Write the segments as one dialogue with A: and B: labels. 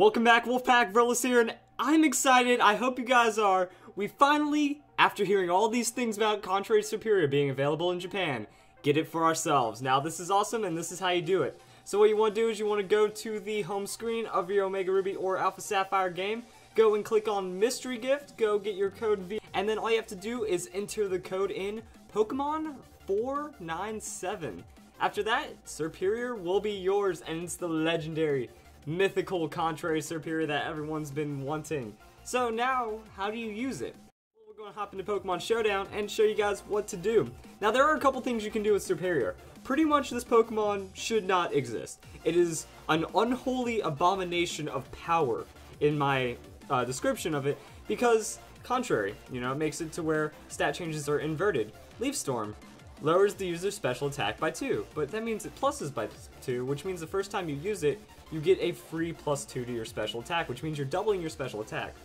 A: Welcome back, Wolfpack. Verlis here, and I'm excited. I hope you guys are. We finally, after hearing all these things about Contrary Serperior being available in Japan, get it for ourselves. Now, this is awesome, and this is how you do it. So what you want to do is you want to go to the home screen of your Omega Ruby or Alpha Sapphire game, go and click on Mystery Gift, go get your code V, and then all you have to do is enter the code in Pokemon 497. After that, Serperior will be yours, and it's the legendary, mythical Contrary Serperior that everyone's been wanting. So now, how do you use it? Well, we're going to hop into Pokemon Showdown and show you guys what to do. Now, there are a couple things you can do with Serperior. Pretty much this Pokemon should not exist. It is an unholy abomination of power in my description of it, because contrary, it makes it to where stat changes are inverted. Leaf Storm lowers the user's special attack by 2, but that means it pluses by 2, which means the first time you use it, you get a free +2 to your special attack, which means you're doubling your special attack.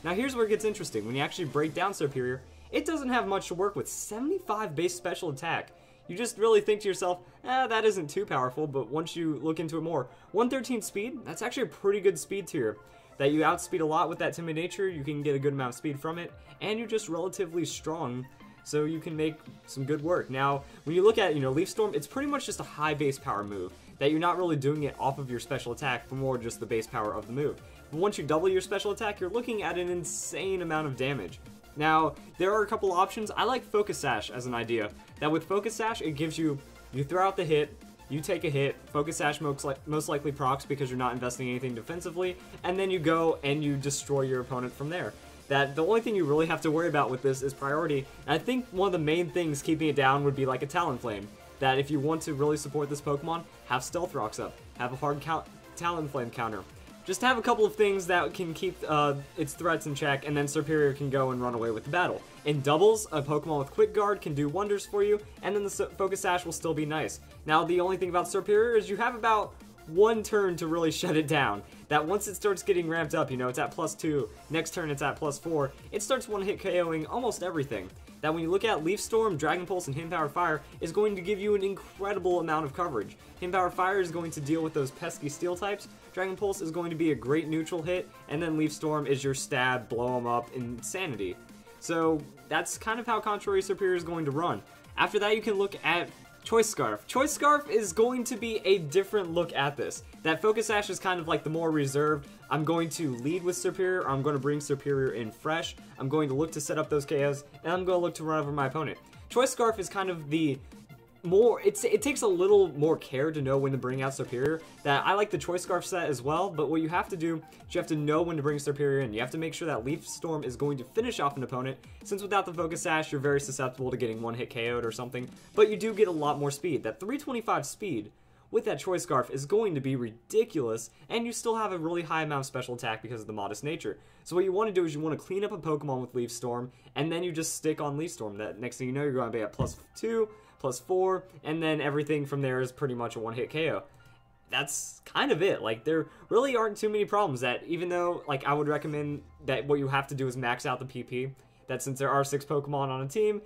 A: Now here's where it gets interesting. When you actually break down Serperior, it doesn't have much to work with. 75 base special attack. You just really think to yourself, that isn't too powerful, but once you look into it more, 113 speed, that's actually a pretty good speed tier. That you outspeed a lot with that timid nature, you can get a good amount of speed from it, and you're just relatively strong, so you can make some good work. Now, when you look at, Leaf Storm, it's pretty much just a high base power move, that you're not really doing it off of your special attack, but more just the base power of the move. But once you double your special attack, you're looking at an insane amount of damage. Now, there are a couple options. I like Focus Sash as an idea. That with Focus Sash, it gives you throw out the hit, you take a hit, Focus Sash most likely procs because you're not investing anything defensively, and then you go and you destroy your opponent from there. That the only thing you really have to worry about with this is priority, and I think one of the main things keeping it down would be like a Talonflame. That if you want to really support this Pokemon, have Stealth Rocks up, have a hard Talonflame counter. Just have a couple of things that can keep its threats in check, and then Serperior can go and run away with the battle. In doubles, a Pokemon with Quick Guard can do wonders for you, and then the Focus Sash will still be nice. Now, the only thing about Serperior is you have about one turn to really shut it down. That once it starts getting ramped up, it's at +2, next turn it's at +4, it starts one-hit KOing almost everything. That when you look at Leaf Storm, Dragon Pulse, and Hidden Power Fire is going to give you an incredible amount of coverage. Hidden Power Fire is going to deal with those pesky steel types, Dragon Pulse is going to be a great neutral hit, and then Leaf Storm is your stab, blow them up, insanity. So that's kind of how Contrary Serperior is going to run. After that, you can look at Choice Scarf. Choice Scarf is going to be a different look at this. That Focus Sash is kind of like the more reserved, I'm going to lead with Serperior, or I'm going to bring Serperior in fresh, I'm going to look to set up those KOs, and I'm going to look to run over my opponent. Choice Scarf is kind of the more, it takes a little more care to know when to bring out Serperior. That I like the Choice Scarf set as well, but what you have to do is you have to know when to bring Serperior in. You have to make sure that Leaf Storm is going to finish off an opponent, since without the Focus Sash, you're very susceptible to getting one-hit KO'd or something, but you do get a lot more speed. That 325 speed with that Choice Scarf is going to be ridiculous, and you still have a really high amount of special attack because of the modest nature. So what you want to do is you want to clean up a Pokemon with Leaf Storm, and then you just stick on Leaf Storm. That next thing you know, you're going to be at +2, +4, and then everything from there is pretty much a one-hit KO. That's kind of it. Like, there really aren't too many problems. That even though, I would recommend that what you have to do is max out the PP, that since there are 6 Pokemon on a team,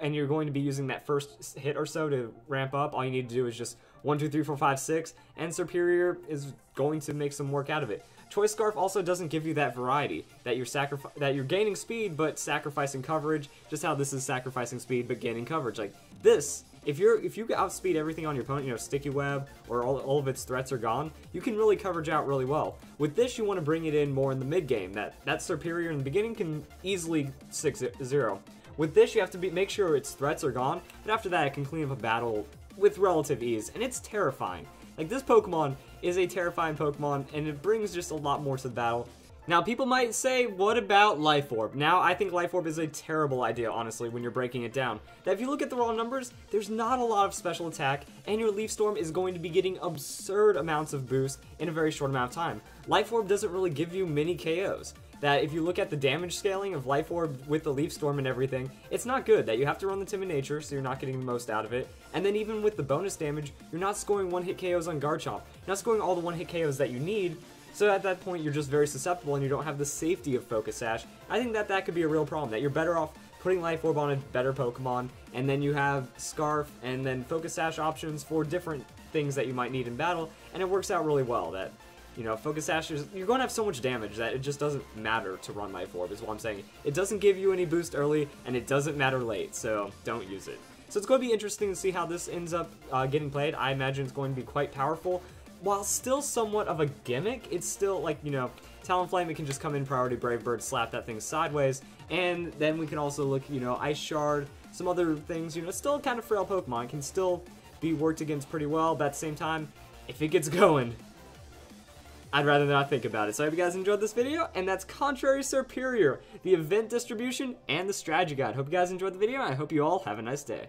A: and you're going to be using that first hit or so to ramp up, all you need to do is just 1, 2, 3, 4, 5, 6, and Serperior is going to make some work out of it. Choice Scarf also doesn't give you that variety, that you're gaining speed but sacrificing coverage, just how this is sacrificing speed but gaining coverage. Like this, if you outspeed everything on your opponent, Sticky Web, or all of its threats are gone, you can really coverage out really well. With this, you want to bring it in more in the mid game. That Serperior in the beginning can easily 6-0. With this, you have to make sure its threats are gone, but after that, it can clean up a battle with relative ease, and it's terrifying. Like, this Pokemon is a terrifying Pokemon, and it brings just a lot more to the battle. Now, people might say, what about Life Orb? Now, I think Life Orb is a terrible idea, honestly, when you're breaking it down. That if you look at the raw numbers, there's not a lot of special attack, and your Leaf Storm is going to be getting absurd amounts of boost in a very short amount of time. Life Orb doesn't really give you many KOs. That if you look at the damage scaling of Life Orb with the Leaf Storm and everything, it's not good. That you have to run the Timid Nature, so you're not getting the most out of it. And then even with the bonus damage, you're not scoring one-hit KOs on Garchomp. You're not scoring all the one-hit KOs that you need, so at that point you're just very susceptible and you don't have the safety of Focus Sash. I think that could be a real problem, that you're better off putting Life Orb on a better Pokemon, and then you have Scarf and then Focus Sash options for different things that you might need in battle, and it works out really well. That You know, Focus Sash, you're going to have so much damage that it just doesn't matter to run Life Orb, is what I'm saying. It doesn't give you any boost early, and it doesn't matter late, so don't use it. So it's going to be interesting to see how this ends up getting played. I imagine it's going to be quite powerful. While still somewhat of a gimmick, it's still, like, you know, Talonflame, it can just come in, priority Brave Bird, slap that thing sideways, and then we can also look, you know, Ice Shard, some other things, you know, still kind of frail Pokemon, can still be worked against pretty well, but at the same time, if it gets going, I'd rather not think about it. So I hope you guys enjoyed this video, and that's Contrary Serperior, the event distribution, and the strategy guide. Hope you guys enjoyed the video, and I hope you all have a nice day.